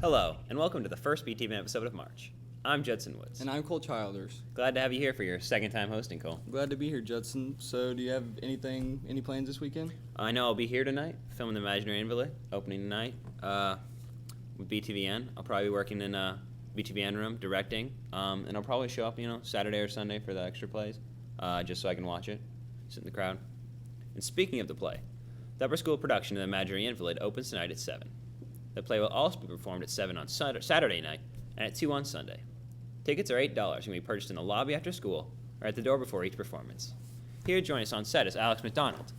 Hello, and welcome to the first BTVN episode of March. I'm Judson Woods. And I'm Cole Childers. Glad to have you here for your second time hosting, Cole. Glad to be here, Judson. So, do you have any plans this weekend? I know I'll be here tonight, filming The Imaginary Invalid, opening tonight with BTVN. I'll probably be working in a BTVN room, directing, and I'll probably show up, Saturday or Sunday for the extra plays, just so I can watch it, sit in the crowd. And speaking of the play, the upper school production of The Imaginary Invalid opens tonight at 7. The play will also be performed at 7 on Saturday night and at 2 on Sunday. Tickets are $8 and can be purchased in the lobby after school or at the door before each performance. Here to join us on set is Alex McDonald,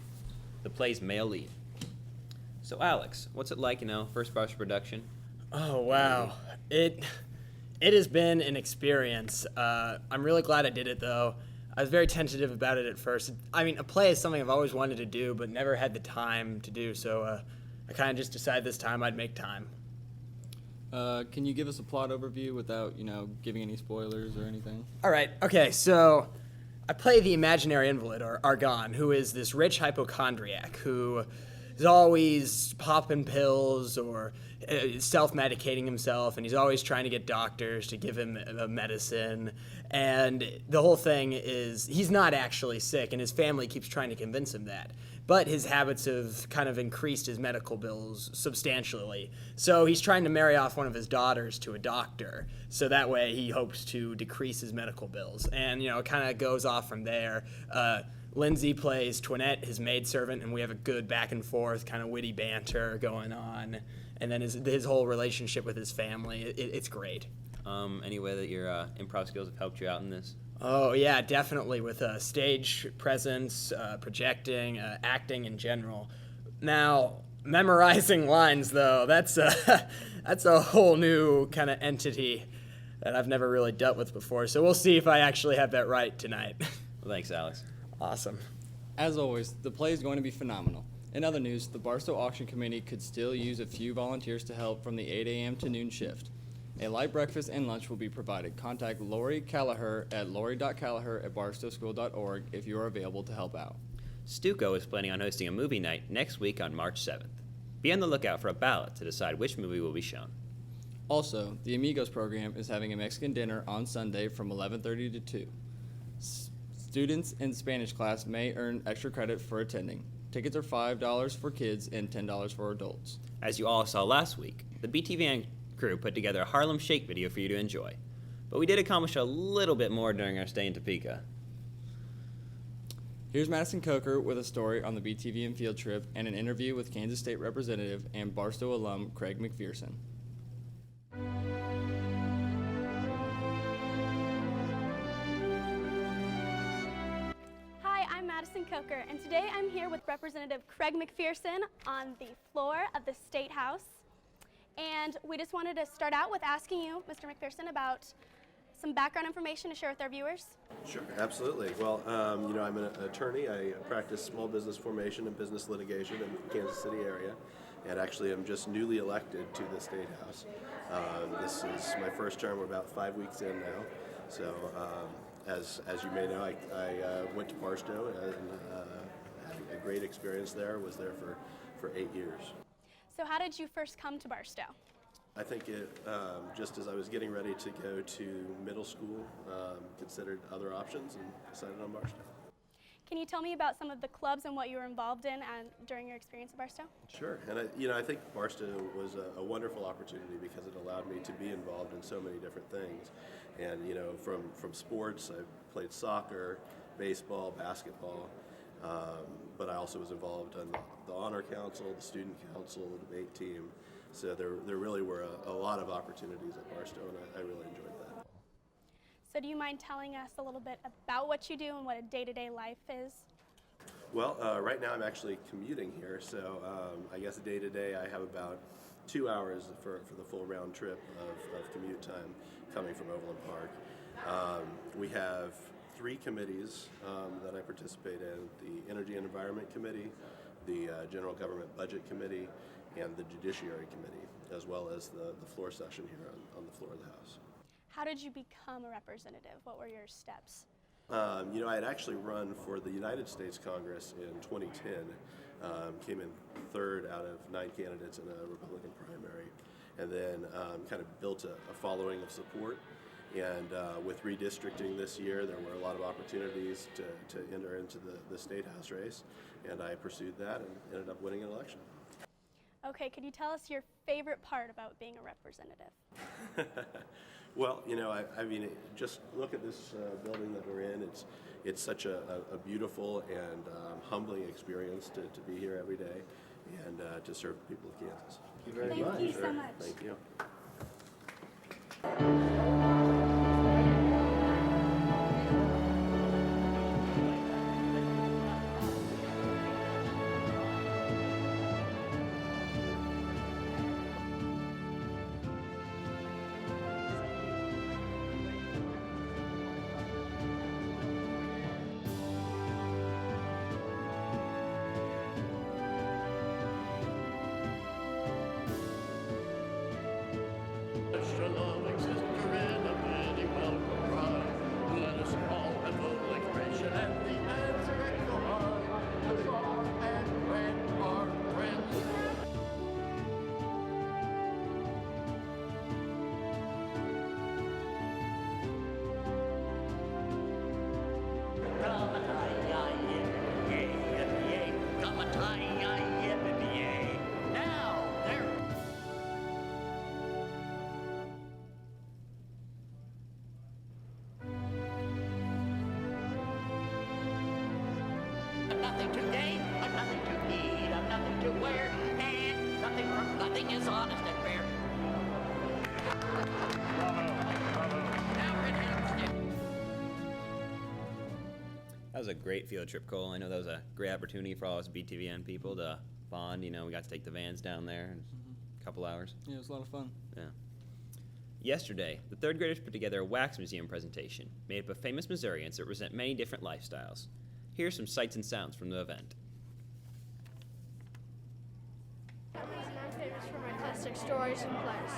the play's male lead. So Alex, what's it like, first brush production? Oh, wow. It has been an experience. I'm really glad I did it, though. I was very tentative about it at first. I mean, a play is something I've always wanted to do, but never had the time to do, so I kind of just decided this time I'd make time. Can you give us a plot overview without, giving any spoilers or anything? All right. Okay, so I play the imaginary invalid, or Argon, who is this rich hypochondriac who is always popping pills or self-medicating himself, and he's always trying to get doctors to give him a medicine. And the whole thing is he's not actually sick, and his family keeps trying to convince him that. But his habits have kind of increased his medical bills substantially. So he's trying to marry off one of his daughters to a doctor. So that way he hopes to decrease his medical bills. And, it kind of goes off from there. Lindsay plays Twinette, his maidservant, and we have a good back and forth kind of witty banter going on. And then his whole relationship with his family, it's great. Any way that your improv skills have helped you out in this? Oh, yeah, definitely, with stage presence, projecting, acting in general. Now, memorizing lines, though, that's a whole new kind of entity that I've never really dealt with before. So we'll see if I actually have that right tonight. Well, thanks, Alex. Awesome. As always, the play is going to be phenomenal. In other news, the Barstow Auction Committee could still use a few volunteers to help from the 8 a.m. to noon shift. A light breakfast and lunch will be provided. Contact Lori Callagher at lori.callagher@barstowschool.org if you are available to help out. Stuco is planning on hosting a movie night next week on March 7th. Be on the lookout for a ballot to decide which movie will be shown. Also, the Amigos program is having a Mexican dinner on Sunday from 11:30 to 2. Students in Spanish class may earn extra credit for attending. Tickets are $5 for kids and $10 for adults. As you all saw last week, the BTVN crew put together a Harlem Shake video for you to enjoy. But we did accomplish a little bit more during our stay in Topeka. Here's Madison Coker with a story on the BTVN field trip and an interview with Kansas State Representative and Barstow alum Craig McPherson. Hi, I'm Madison Coker, and today I'm here with Representative Craig McPherson on the floor of the State House. And we just wanted to start out with asking you, Mr. McPherson, about some background information to share with our viewers. Sure, absolutely. Well, I'm an attorney. I practice small business formation and business litigation in the Kansas City area, and actually I'm just newly elected to the State House. This is my first term. We're about 5 weeks in now. So, as you may know, I went to Barstow and had a great experience there. Was there for 8 years. So how did you first come to Barstow? I think just as I was getting ready to go to middle school, considered other options and decided on Barstow. Can you tell me about some of the clubs and what you were involved in during your experience at Barstow? Sure, and I think Barstow was a wonderful opportunity because it allowed me to be involved in so many different things. And from sports, I played soccer, baseball, basketball. But I also was involved in the honor council, the student council, the debate team. So there really were a lot of opportunities at Barstow, and I really enjoyed that. So do you mind telling us a little bit about what you do and what a day-to-day life is? Well, right now I'm actually commuting here, so I guess day to day I have about 2 hours for the full round trip of commute time coming from Overland Park. We have 3 committees that I participate in: the Energy and Environment Committee, the General Government Budget Committee, and the Judiciary Committee, as well as the floor session here on the floor of the House. How did you become a representative? What were your steps? I had actually run for the United States Congress in 2010, came in third out of 9 candidates in a Republican primary, and then kind of built a following of support. And with redistricting this year, there were a lot of opportunities to enter into the State House race, and I pursued that and ended up winning an election. Okay, could you tell us your favorite part about being a representative? Well, you know, I mean, just look at this building that we're in. It's such a beautiful and humbling experience to be here every day and to serve the people of Kansas. Thank you very much. Thank you so much. Thank you. Extra love exists in a very welcome rhyme. Let us all have full expression, and the answer is on. The song and when our friends. Now, there. I'm nothing to gain, I'm nothing to eat, I'm nothing to wear, and nothing from nothing is honest and fair. Now we're in Hampstead. That was a great field trip, Cole. I know that was a great opportunity for all us BTVN people to bond. You know, we got to take the vans down there in a couple hours. Yeah, it was a lot of fun. Yeah. Yesterday, the third graders put together a wax museum presentation made up of famous Missourians that represent many different lifestyles. Here are some sights and sounds from the event. I'm famous for my classic stories and plays.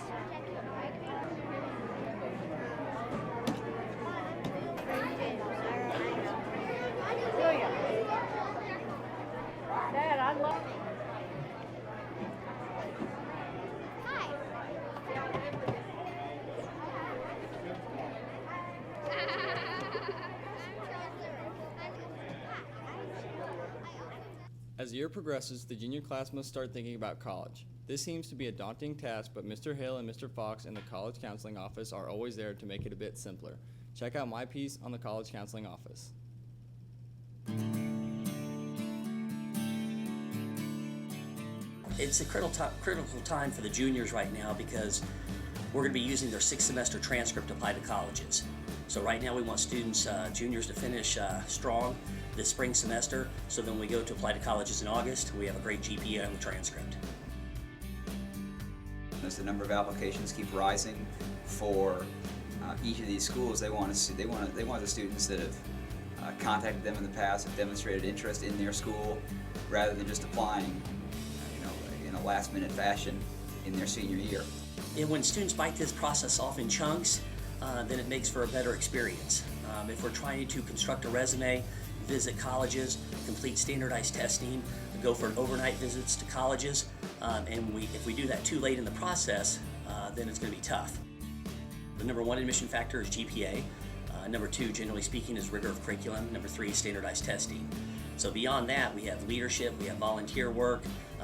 Dad, I love. As the year progresses, the junior class must start thinking about college. This seems to be a daunting task, but Mr. Hill and Mr. Fox in the College Counseling Office are always there to make it a bit simpler. Check out my piece on the College Counseling Office. It's a critical time for the juniors right now because we're going to be using their 6th semester transcript to apply to colleges. So right now we want students, juniors, to finish strong this spring semester, so then when we go to apply to colleges in August, we have a great GPA on the transcript. As the number of applications keep rising for each of these schools, they want the students that have contacted them in the past, have demonstrated interest in their school, rather than just applying, in a last-minute fashion in their senior year. And when students bite this process off in chunks, then it makes for a better experience. If we're trying to construct a resume, visit colleges, complete standardized testing, go for overnight visits to colleges, and if we do that too late in the process, then it's going to be tough. The number one admission factor is GPA. Number two, generally speaking, is rigor of curriculum. Number three, standardized testing. So beyond that, we have leadership, we have volunteer work,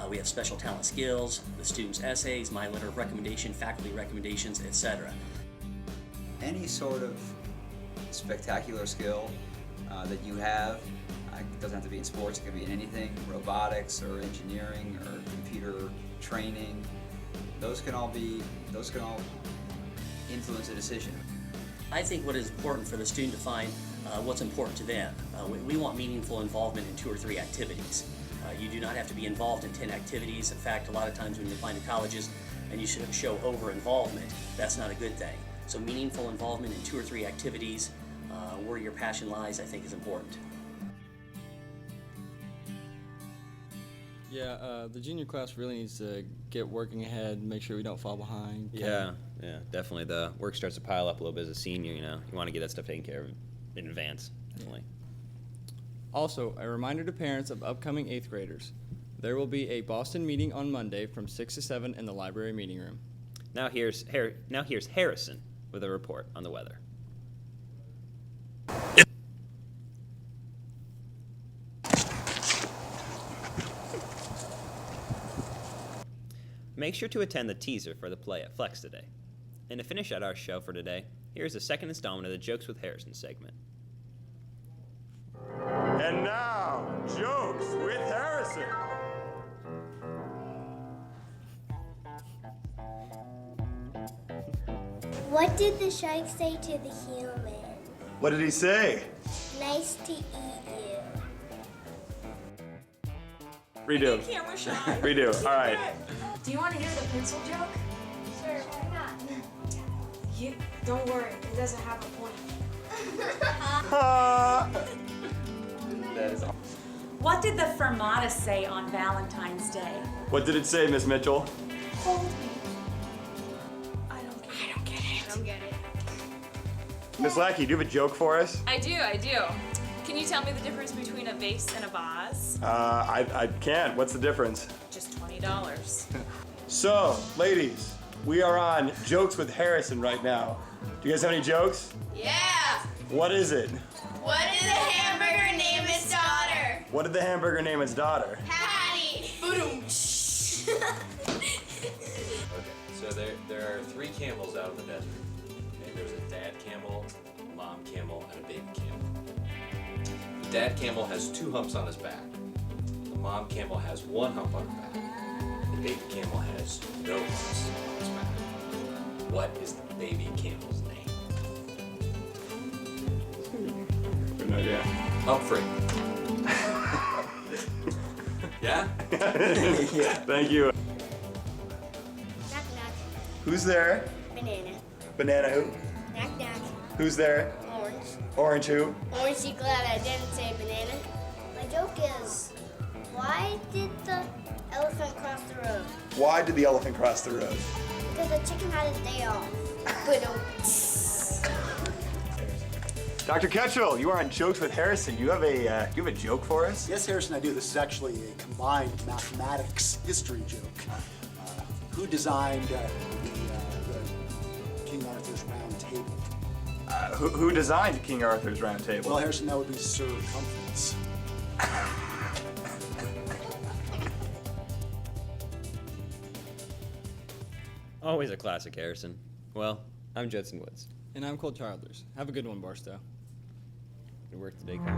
we have special talent skills, the students' essays, my letter of recommendation, faculty recommendations, etc. Any sort of spectacular skill that you have, it doesn't have to be in sports, it can be in anything, robotics or engineering or computer training, those can all influence a decision. I think what is important for the student to find what's important to them. We want meaningful involvement in 2 or 3 activities. You do not have to be involved in 10 activities. In fact, a lot of times when you're applying to colleges and you show over-involvement, that's not a good thing. So meaningful involvement in 2 or 3 activities where your passion lies, I think, is important. Yeah, the junior class really needs to get working ahead, make sure we don't fall behind. Yeah, definitely. The work starts to pile up a little bit as a senior, you want to get that stuff taken care of in advance, definitely. Also, a reminder to parents of upcoming 8th graders. There will be a Boston meeting on Monday from 6 to 7 in the library meeting room. Now here's Harrison with a report on the weather. Make sure to attend the teaser for the play at Flex today. And to finish out our show for today, here's the second installment of the Jokes with Harrison segment. And now, Jokes with Harrison. What did the shark say to the human? What did he say? Nice to eat you. Redo. Camera shy. Redo. All right. Do you want to hear the pencil joke? Sure, why not? You don't worry, it doesn't have a point. That is. What did the Fermata say on Valentine's Day? What did it say, Miss Mitchell? Hold me. I don't get it. Miss Lackey, do you have a joke for us? I do. Can you tell me the difference between a vase and a vase? I can't. What's the difference? Just $20. So, ladies, we are on Jokes with Harrison right now. Do you guys have any jokes? Yeah! What is it? What did the hamburger name its daughter? What did the hamburger name its daughter? Patty! Boom! Okay, so there are 3 camels out in the desert. Okay, there's a dad camel, a mom camel, and a baby camel. The dad camel has 2 humps on his back. The mom camel has 1 hump on her back. The baby camel has no humps on his back. What is the baby camel's name? Good idea. Humphrey. Yeah? Yeah. Thank you. Knock knock. Who's there? Banana. Banana who? Knock knock. Who's there? Orange. Orange who? Orange, you glad I didn't say banana? My joke is, why did the elephant cross the road? Why did the elephant cross the road? Because the chicken had his day off. But Dr. Ketchell, you are on Jokes with Harrison. You have a joke for us? Yes, Harrison, I do. This is actually a combined mathematics history joke. Who designed the King Arthur's Round Table? Who designed King Arthur's Round Table? Well, Harrison, that would be Sir Comforts. Always a classic, Harrison. Well, I'm Judson Woods. And I'm Cole Childers. Have a good one, Barstow. Good work today, Cole.